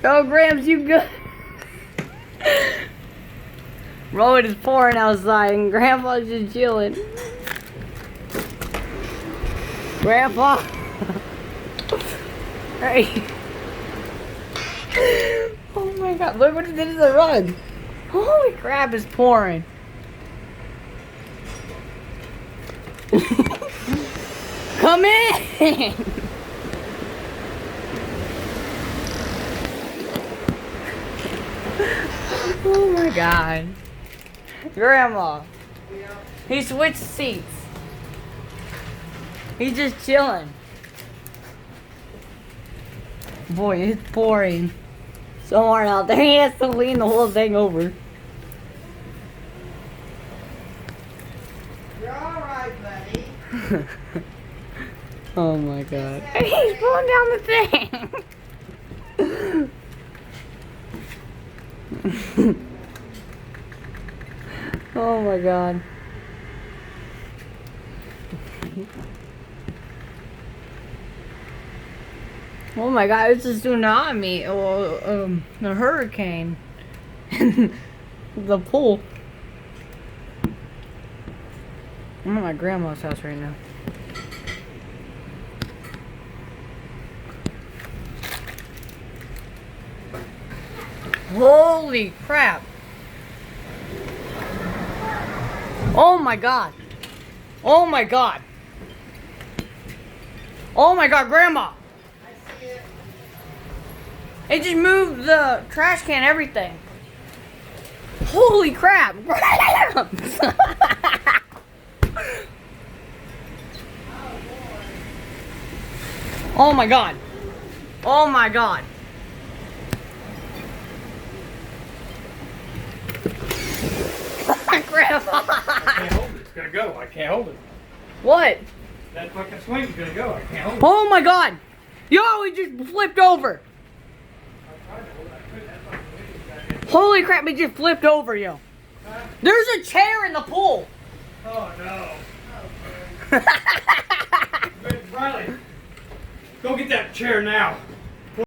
Oh, Gramps, you good? Bro, it is pouring outside and Grandpa's just chilling. Grandpa! Hey! Oh my god, look what it did to the rug! Holy crap, it's pouring! Come in! Oh my god. Grandma. He switched seats. He's just chilling. Boy, it's pouring so hard out there. He has to lean the whole thing over. You're alright, buddy. Oh my god. He's pulling down the thing. Oh my god. Oh my god, it's a tsunami. A hurricane. The pool. I'm at my grandma's house right now. Holy crap. Oh my god. Oh my god. Oh my god, Grandma. I see it. It just moved the trash can, everything. Holy crap. Oh my god. Oh my god. Grandpa. I can't hold it. It's gonna go. I can't hold it. What? That fucking swing's gonna go. I can't hold it. Oh my god. Yo, it just flipped over. Holy crap, it just flipped over, yo. There's a chair in the pool. Oh no. Riley, go get that chair now.